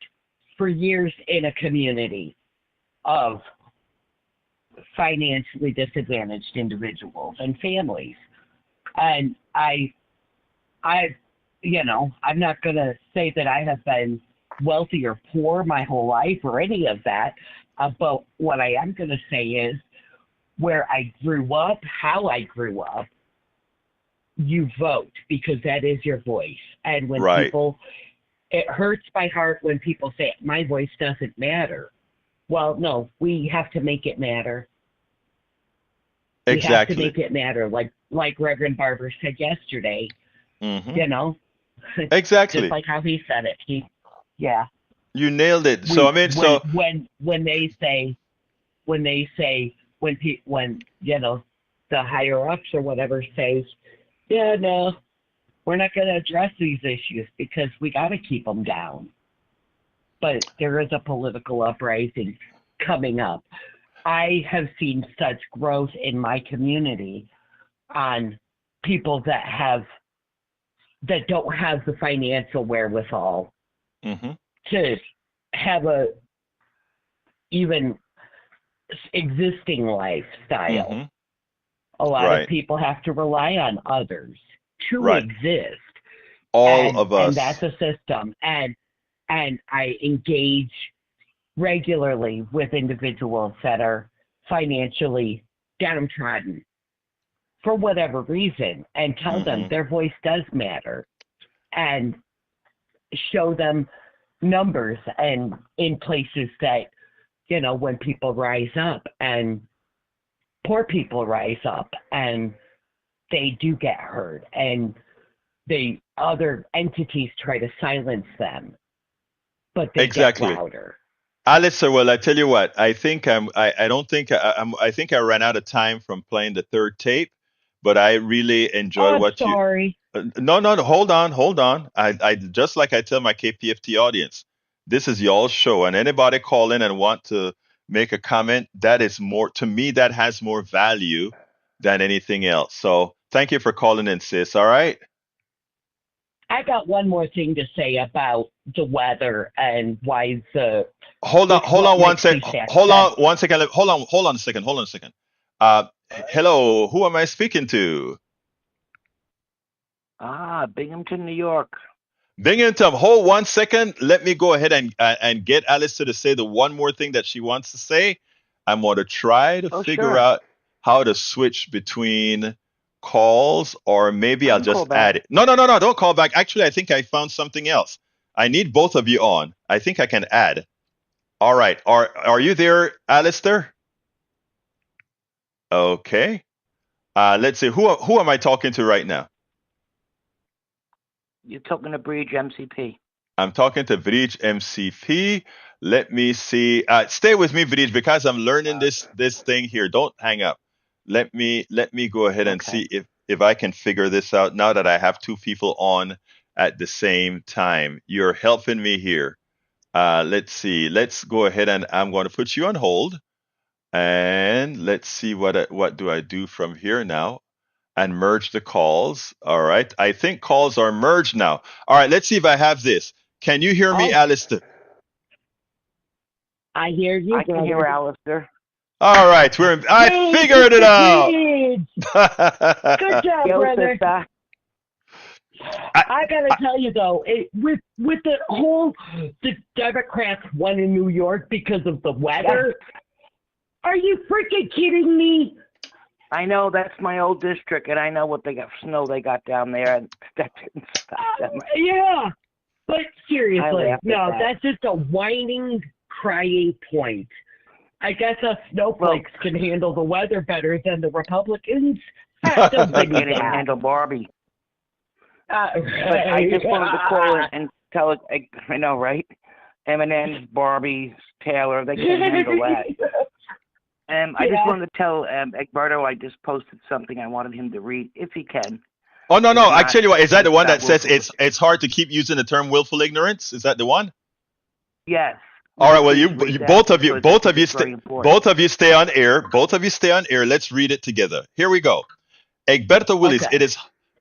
for years in a community of financially disadvantaged individuals and families. And I'm not going to say that I have been wealthy or poor my whole life or any of that. But what I am going to say is where I grew up, how I grew up, you vote because that is your voice. And when Right. people, it hurts my heart when people say my voice doesn't matter. Well, no, we have to make it matter. We have to Exactly. make it matter. Like Reverend Barber said yesterday, Hmm. you know, just Exactly. like how he said it. Yeah. You nailed it. So We I mean, so when they say when you know the higher ups or whatever says, yeah, no, we're not going to address these issues because we got to keep them down. But there is a political uprising coming up. I have seen such growth in my community on people that don't have the financial wherewithal hmm to have a even existing lifestyle. hmm A lot right, of people have to rely on others to right. exist, All and of and us. that's a system. And I engage regularly with individuals that are financially downtrodden for whatever reason, and tell them Hmm. their voice does matter, and show them numbers and in places that when people rise up and poor people rise up and they do get hurt and the other entities try to silence them, but they get Exactly. louder. Alistair, well, I tell you what, I don't think I think I ran out of time from playing the third tape, but I really Oh, enjoyed I'm what you. sorry. No, no, no, hold on, hold on. I just like I tell my KPFT audience, this is y'all's show, and anybody call in and want to make a comment, that is more to me, that has more value than anything else. So thank you for calling in, sis. All right. I got one more thing to say about the weather and why Hold what on one makes sec. me sad. Hold on one second. Hold on a second. Hold on a second. Hello, who am I speaking to? Binghamton, New York. Binghamton, hold 1 second. Let me go ahead and get Alice to say the one more thing that she wants to say. I'm going to try to Oh, figure sure. out how to switch between calls, or maybe I I'll can call just back. add it. No, no, no, no, don't call back. Actually, I think I found something else. I need both of you on. I think I can add. All right. Are you there, Alistair? Okay. Let's see. Who am I talking to right now? You're talking to Bridge MCP. I'm talking to Vrij MCP. Let me see. Stay with me, Vrij, because I'm learning this thing here. Don't hang up. Let me go ahead and Okay. see if I can figure this out now that I have two people on at the same time. You're helping me here. Let's see. Let's go ahead and I'm going to put you on hold, and let's see what do I do from here now, and merge the calls. All right. I think calls are merged now. All right. Let's see if I have this. Can you hear me, Oh, Alistair? I hear you, I can hear brother. Alistair. All right. I Yay, figured it out. Good job, Yo, brother. sister. I gotta tell you though, with the Democrats won in New York because of the weather. Are you freaking kidding me? I know that's my old district, and I know what snow they got down there, and that didn't stop them. Yeah, but I seriously, laughed at no, that. that's just a whining, crying point. I guess us snowflakes can handle the weather better than the Republicans. Don't They give me can't even that. handle Barbie. But I just wanted to call in and tell it. I know, right? Eminem, Barbie, Taylor, they can't handle that. I just wanted to tell Egberto I just posted something I wanted him to read, if he can. Oh no, If no. I not, tell you what. Is that the one that about says willful. it's hard to keep using the term willful ignorance? Is that the one? Yes. All Would right. Well, please you read that both of you because I both think of you it's stay very important. both of you stay on air. Both of you stay on air. Let's read it together. Here we go. Egberto Willis, Okay.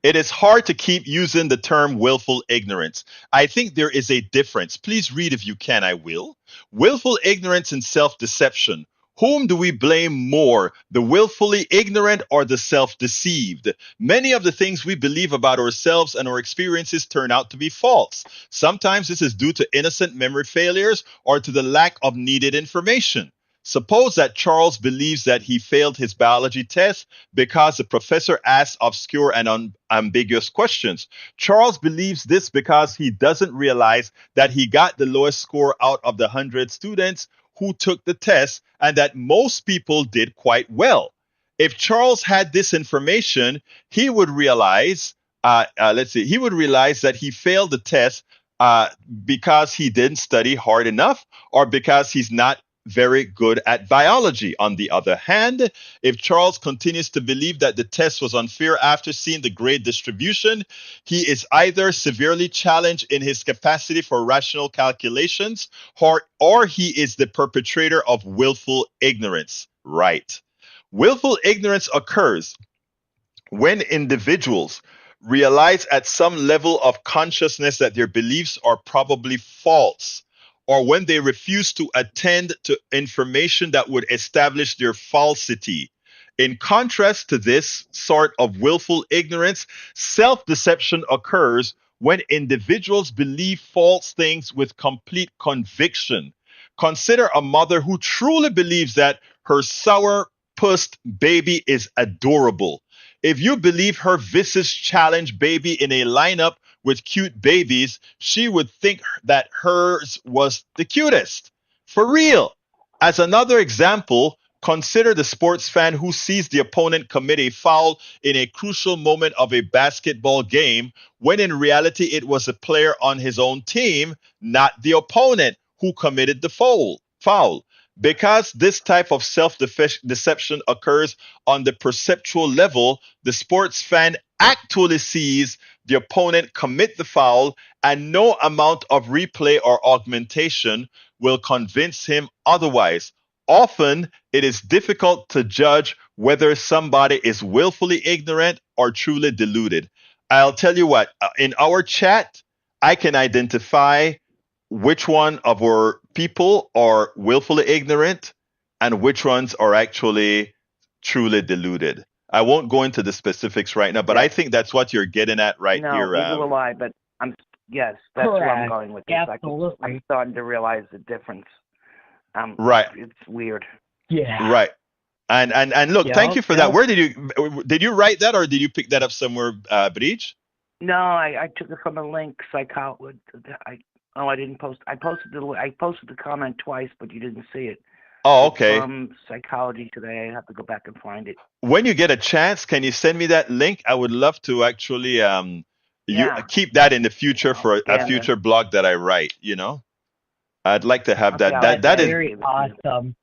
it is hard to keep using the term willful ignorance. I think there is a difference. Please read if you can, I will. Willful ignorance and self-deception. Whom do we blame more, the willfully ignorant or the self-deceived? Many of the things we believe about ourselves and our experiences turn out to be false. Sometimes this is due to innocent memory failures or to the lack of needed information. Suppose that Charles believes that he failed his biology test because the professor asked obscure and ambiguous questions. Charles believes this because he doesn't realize that he got the lowest score out of the 100 students who took the test and that most people did quite well. If Charles had this information, he would realize, he would realize that he failed the test because he didn't study hard enough or because he's not very good at biology. On the other hand, if Charles continues to believe that the test was unfair after seeing the grade distribution, he is either severely challenged in his capacity for rational calculations or he is the perpetrator of willful ignorance. Right. Willful ignorance occurs when individuals realize at some level of consciousness that their beliefs are probably false, or when they refuse to attend to information that would establish their falsity. In contrast to this sort of willful ignorance, self-deception occurs when individuals believe false things with complete conviction. Consider a mother who truly believes that her sour-pussed baby is adorable. If you believe her visage challenged baby in a lineup with cute babies, she would think that hers was the cutest. For real. As another example, consider the sports fan who sees the opponent commit a foul in a crucial moment of a basketball game, when in reality it was a player on his own team, not the opponent, who committed the foul. Because this type of self-deception occurs on the perceptual level, the sports fan actually sees the opponent commit the foul, and no amount of replay or augmentation will convince him otherwise. Often, it is difficult to judge whether somebody is willfully ignorant or truly deluded. I'll tell you what, in our chat, I can identify which one of our people are willfully ignorant and which ones are actually truly deluded. I won't go into the specifics right now, but I think that's what you're getting at right No, here. neither will I, but yes, that's where I'm Correct. going with this. Absolutely. I'm starting to realize the difference. Right. It's weird. Yeah. Right. And look, thank you for that. Yep. Where did you write that, or did you pick that up somewhere, Breach? No, I took it from a link. I didn't post. I posted the comment twice, but you didn't see it. Oh, It's okay. from Psychology Today. I have to go back and find it. When you get a chance, can you send me that link? I would love to actually Yeah. keep that in the future for a And future blog that I write, I'd like to have okay, that. I'll That is Very awesome.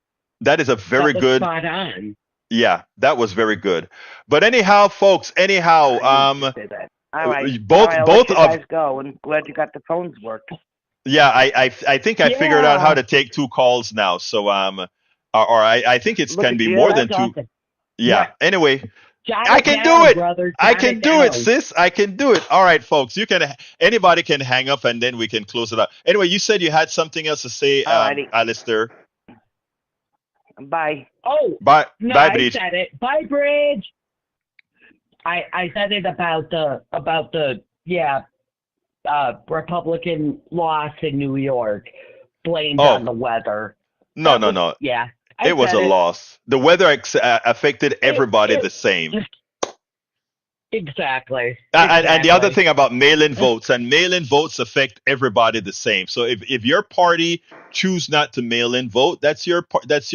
that is a very That was good. spot on. Yeah, that was very good. But anyhow, folks, I need to say that. All right. both I'll both let you of guys go. And glad you got the phones worked. yeah, I think I figured out how Yeah. to take two calls now. So or I think it Look can at be you. more That's than two. awesome. Yeah. Right. Anyway, Jot I it can down, do it. brother. I Jot can it do it, down. sis. I can do it. All right, folks. Anybody can hang up and then we can close it up. Anyway, you said you had something else to say, All righty. Alistair. Bye. Oh, Bye, no, bye, I Bridge. said it. Bye, Bridge. I said it about the Republican loss in New York, blamed Oh. on the weather. No, That no, was- no. Yeah, It was a loss. The weather affected everybody it- the same. Exactly. And the other Exactly. thing about mail-in votes, and mail-in votes affect everybody the same. So if your party choose not to mail-in vote, that's your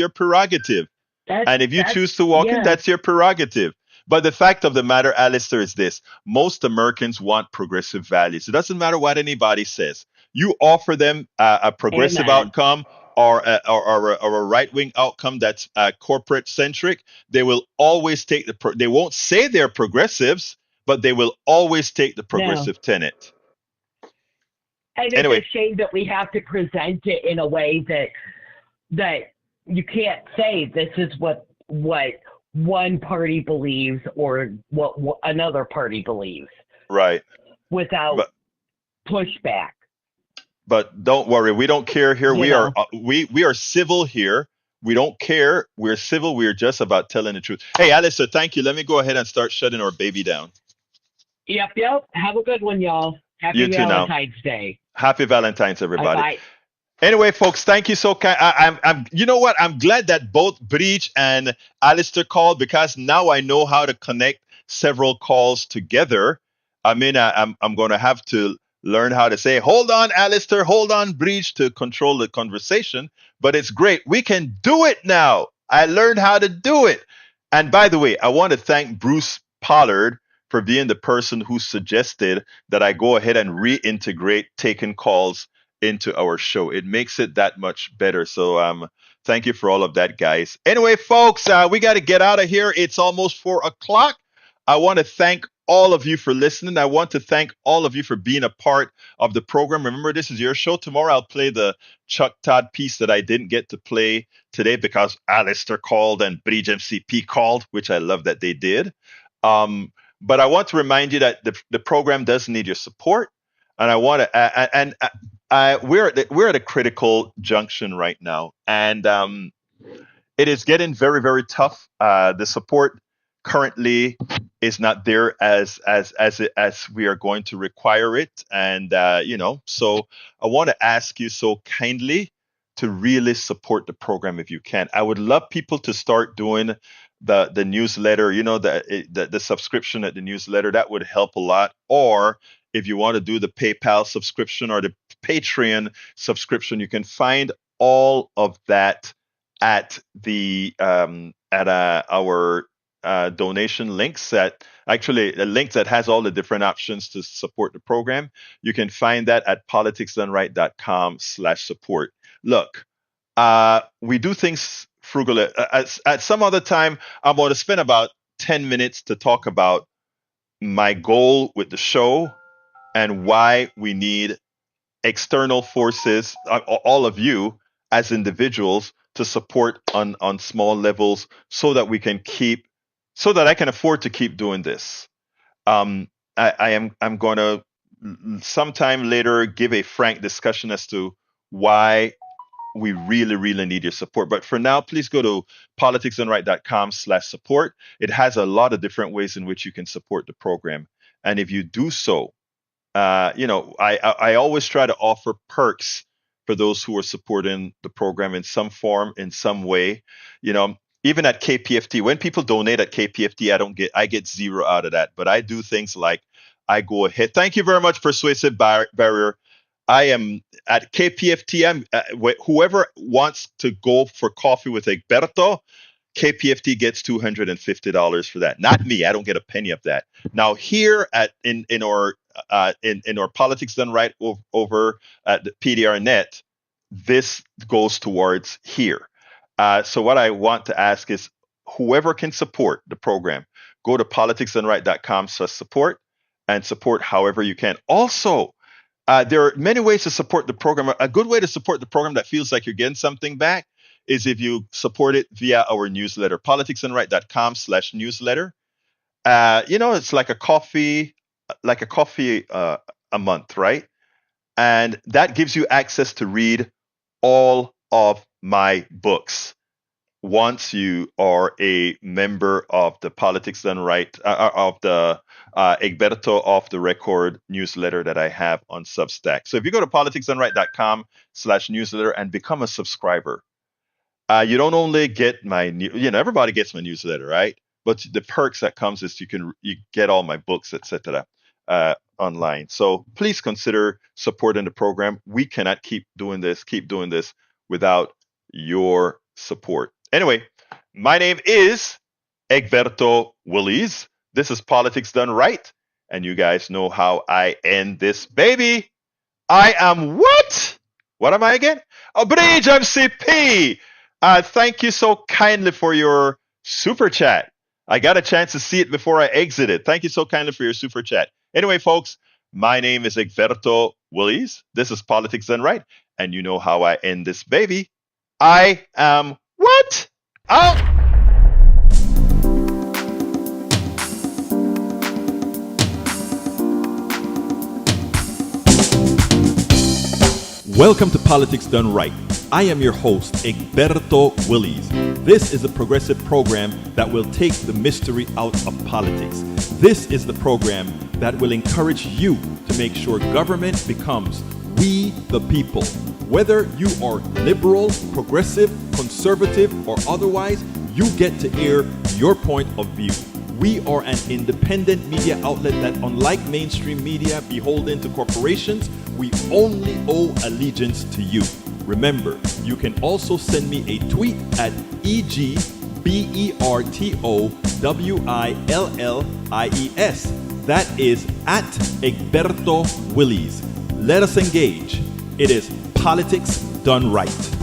prerogative. And if you choose to walk in, that's your prerogative. But the fact of the matter, Alistair, is this: most Americans want progressive values. It doesn't matter what anybody says. You offer them a progressive Amen. outcome or a right-wing outcome that's corporate centric. They will always take they won't say they're progressives, but they will always take the progressive tenet. And Anyway. it's a shame that we have to present it in a way that you can't say this is what one party believes or what another party believes Right. without pushback. But don't worry, we don't care here. You We know. are we are civil here. We don't care. We're civil. We're just about telling the truth. Hey, Alistair, thank you. Let me go ahead and start shutting our baby down. Yep. Have a good one, y'all. Happy You too now. Valentine's Day. Happy Valentine's, everybody. Bye-bye. Anyway, folks, thank you so kind. You know what? I'm glad that both Breach and Alistair called, because now I know how to connect several calls together. I mean, I'm going to have to learn how to say, hold on, Alistair, hold on, Breach, to control the conversation. But it's great. We can do it now. I learned how to do it. And by the way, I want to thank Bruce Pollard for being the person who suggested that I go ahead and reintegrate taking calls into our show. It makes it that much better. So thank you for all of that, guys. Anyway, folks, we got to get out of here. It's almost 4 o'clock. I want to thank all of you for listening. I want to thank all of you for being a part of the program. Remember, this is your show. Tomorrow I'll play the Chuck Todd piece that I didn't get to play today because Alistair called and Bridge MCP called, which I love that they did. But I want to remind you that the program does need your support. And I want to, we're at a critical junction right now, and it is getting very, very tough. The support currently is not there as we are going to require it, and so I want to ask you so kindly to really support the program if you can. I would love people to start doing the newsletter, the subscription at the newsletter. That would help a lot. Or if you want to do the PayPal subscription or the Patreon subscription, you can find all of that at the our donation links. Actually a link that has all the different options to support the program. You can find that at politicsdoneright.com/support. Look, we do things frugally. At some other time, I'm going to spend about 10 minutes to talk about my goal with the show and why we need external forces, all of you as individuals, to support on small levels so that I can afford to keep doing this. I'm going to sometime later give a frank discussion as to why we really, really need your support. But for now, please go to politicsdoneright.com/support. It has a lot of different ways in which you can support the program. And if you do so, I always try to offer perks for those who are supporting the program in some form, in some way. Even at KPFT, when people donate at KPFT, I get zero out of that. But I do things like I go ahead. Thank you very much, Persuasive Barrier. I am at KPFT. Whoever wants to go for coffee with Egberto, KPFT gets $250 for that. Not me. I don't get a penny of that. Now here in our Politics Done Right over at the PDR.net, this goes towards here. So what I want to ask is, whoever can support the program, go to politicsdoneright.com/support and support however you can. Also, there are many ways to support the program. A good way to support the program that feels like you're getting something back is if you support it via our newsletter, politicsdoneright.com/newsletter. It's like a coffee a month, right? And that gives you access to read all of my books once you are a member of the Politics Done Right, of the Egberto Off the Record newsletter that I have on Substack. So if you go to politicsdoneright.com/newsletter and become a subscriber, you don't only get my everybody gets my newsletter, right? But the perks that comes is you get all my books, etc. Online. So please consider supporting the program. We cannot keep doing this without your support. Anyway, my name is Egberto Willies. This is Politics Done Right, and you guys know how I end this baby. I am what? What am I again? Bridge MCP. Thank you so kindly for your super chat. I got a chance to see it before I exited. Thank you so kindly for your super chat. Anyway, folks, my name is Egberto Willies. This is Politics Done Right, and you know how I end this baby. I am what? Out. Welcome to Politics Done Right, I am your host, Egberto Willies. This is a progressive program that will take the mystery out of politics. This is the program that will encourage you to make sure government becomes we the people. Whether you are liberal, progressive, conservative, or otherwise, you get to air your point of view. We are an independent media outlet that, unlike mainstream media beholden to corporations, we only owe allegiance to you. Remember, you can also send me a tweet at EGBERTOWILLIES. That is at Egberto Willies. Let us engage. It is politics done right.